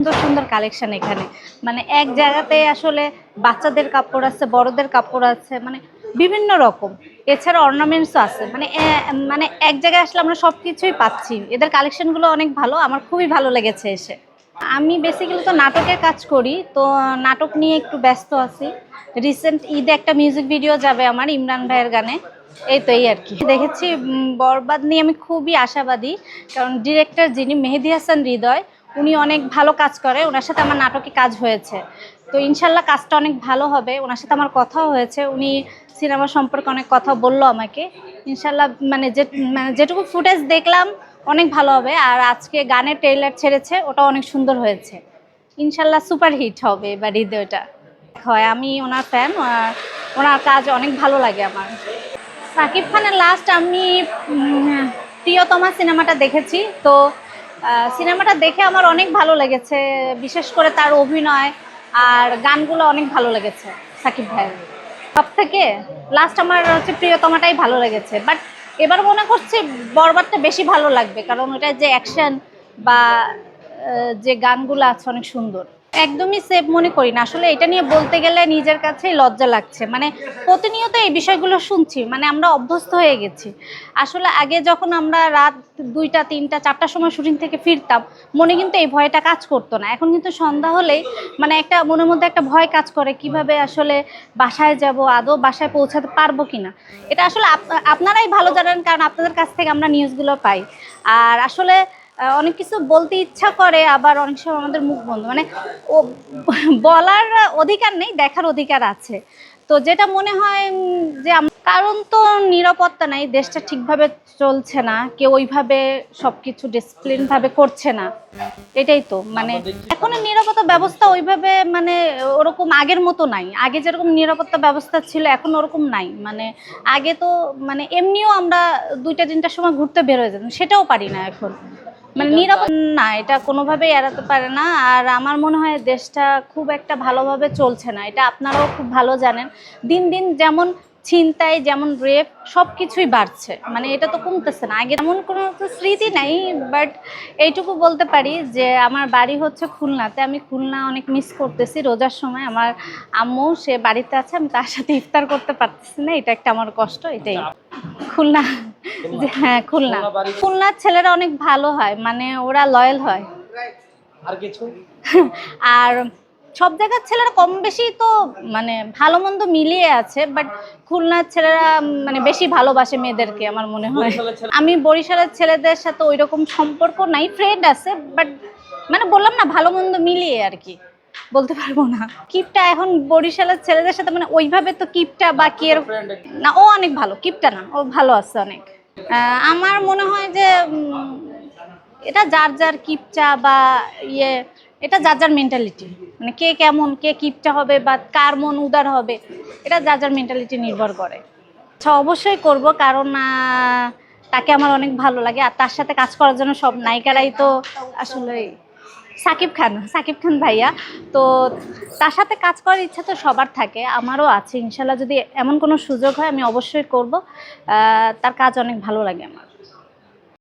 সুন্দর সুন্দর কালেকশন এখানে, মানে এক জায়গাতে আসলে বাচ্চাদের কাপড় আছে, বড়দের কাপড় আছে, মানে বিভিন্ন রকম। এছাড়া অর্নামেন্টসও আছে, মানে এক জায়গায় আসলে আমরা সবকিছুই পাচ্ছি। এদের কালেকশনগুলো অনেক ভালো, আমার খুবই ভালো লেগেছে এসে। আমি বেসিক্যালি তো নাটকের কাজ করি, তো নাটক নিয়ে একটু ব্যস্ত আছি। রিসেন্ট ঈদে একটা মিউজিক ভিডিও যাবে আমার ইমরান ভাইয়ের গানে, এই আর কি। দেখেছি বরবাদ নিয়ে আমি খুবই আশাবাদী, কারণ ডিরেক্টর যিনি মেহেদী হাসান হৃদয়, উনি অনেক ভালো কাজ করে। ওনার সাথে আমার নাটকে কাজ হয়েছে, তো ইনশাল্লাহ কাজটা অনেক ভালো হবে। ওনার সাথে আমার কথাও হয়েছে, উনি সিনেমা সম্পর্কে অনেক কথা বললো আমাকে। ইনশাল্লাহ মানে যেটুকু ফুটেজ দেখলাম অনেক ভালো হবে। আর আজকে গানের ট্রেইলার ছেড়েছে, ওটা অনেক সুন্দর হয়েছে। ইনশাল্লাহ সুপার হিট হবে এবার হৃদয়টা। হয় আমি ওনার ফ্যান, ওনার কাজ অনেক ভালো লাগে আমার। সাকিব খানের লাস্ট আমি প্রিয়তমা সিনেমাটা দেখেছি, তো সিনেমাটা দেখে আমার অনেক ভালো লেগেছে। বিশেষ করে তার অভিনয় আর গানগুলো অনেক ভালো লেগেছে সাকিব ভাইয়ের। সব থেকে লাস্ট আমার হচ্ছে প্রিয়তমাটাই ভালো লেগেছে, বাট এবার মনে করছি বরবাদটা বেশি ভালো লাগবে, কারণ ওটা যে অ্যাকশন বা যে গানগুলো আছে অনেক সুন্দর। একদমই সেফ মনে করি না, আসলে এটা নিয়ে বলতে গেলে নিজের কাছেই লজ্জা লাগছে। মানে প্রতিনিয়ত এই বিষয়গুলো শুনছি, মানে আমরা অভ্যস্ত হয়ে গেছি। আসলে আগে যখন আমরা রাত 2টা 3টা 4টার সময় শুটিং থেকে ফিরতাম, মনে কিন্তু এই ভয়টা কাজ করতো না। এখন কিন্তু সন্ধ্যা হলেই মানে একটা মনের মধ্যে একটা ভয় কাজ করে, কিভাবে আসলে বাসায় যাব, আদৌ বাসায় পৌঁছাতে পারবো কিনা। এটা আসলে আপনারাই ভালো জানেন, কারণ আপনাদের কাছ থেকে আমরা নিউজগুলো পাই। আর আসলে অনেক কিছু বলতে ইচ্ছা করে, আবার অনেক সময় আমাদের মুখ বন্ধ, মানে ও বলার অধিকার নেই, দেখার অধিকার আছে। তো যেটা মনে হয় যে কারণ তো নিরাপত্তা নাই, দেশটা ঠিকভাবে চলছে না, কেউ ওইভাবে সবকিছু ডিসিপ্লিন ভাবে করছে না। এটাই তো, মানে এখন নিরাপত্তা ব্যবস্থা ওইভাবে মানে ওরকম আগের মতো নাই। আগে যেরকম নিরাপত্তা ব্যবস্থা ছিল এখন ওরকম নাই। মানে আগে তো মানে এমনিও আমরা 2টা 3টার সময় ঘুরতে বের হয়ে যেতাম, সেটাও পারি না এখন। মানে নিরাপদ না, এটা কোনোভাবেই এড়াতে পারে না। আর আমার মনে হয় দেশটা খুব একটা ভালোভাবে চলছে না, এটা আপনারাও খুব ভালো জানেন। দিন দিন যেমন ছিনতাই, যেমন রেপ, সব কিছুই বাড়ছে, মানে এটা তো কমতেছে না। আগে এমন কোনো তো স্মৃতি নাই, বাট এইটুকু বলতে পারি যে আমার বাড়ি হচ্ছে খুলনাতে। আমি খুলনা অনেক মিস করতেছি। রোজার সময় আমার আম্মু সে বাড়িতে আছে, আমি তার সাথে ইফতার করতে পারতেছি না, এটা একটা আমার কষ্ট। এটাই। খুলনা, হ্যাঁ খুলনা। খুলনার ছেলেরা অনেক ভালো হয়, মানে ওরা লয়াল হয়। আর কিছু আর সব জায়গার ছেলেরা কম বেশি তো মানে ভালো মন্দ মিলিয়ে আছে, বাট খুলনার ছেলেরা মানে বেশি ভালোবাসে মেয়েদেরকে আমার মনে হয়। আমি বরিশালের ছেলেদের সাথে ওই রকম সম্পর্ক নাই, ফ্রেন্ড আছে, বাট মানে বললাম না ভালো মন্দ মিলিয়ে আর কি, বলতে পারবো না। কিপটা এখন বরিশালের ছেলেদের সাথে মানে ওইভাবে তো কিপটা বা কি না, ও অনেক ভালো, কিপটা না, ও ভালো আছে অনেক। আমার মনে হয় যে এটা যার যার কিপটা বা ইয়ে, এটা যার যার মেন্টালিটি। মানে কে কেমন, কে কিপটা হবে বা কার মন উদার হবে, এটা যার যার মেন্টালিটি নির্ভর করে। আচ্ছা অবশ্যই করব, কারণ তাকে আমার অনেক ভালো লাগে। আর তার সাথে কাজ করার জন্য সব নায়িকারাই তো আসলে সাকিব খান ভাইয়া। তো তার সাথে কাজ করার ইচ্ছা তো সবার থাকে, আমারও আছে। ইনশাল্লাহ যদি এমন কোনো সুযোগ হয় আমি অবশ্যই করব। তার কাজ অনেক ভালো লাগে আমার।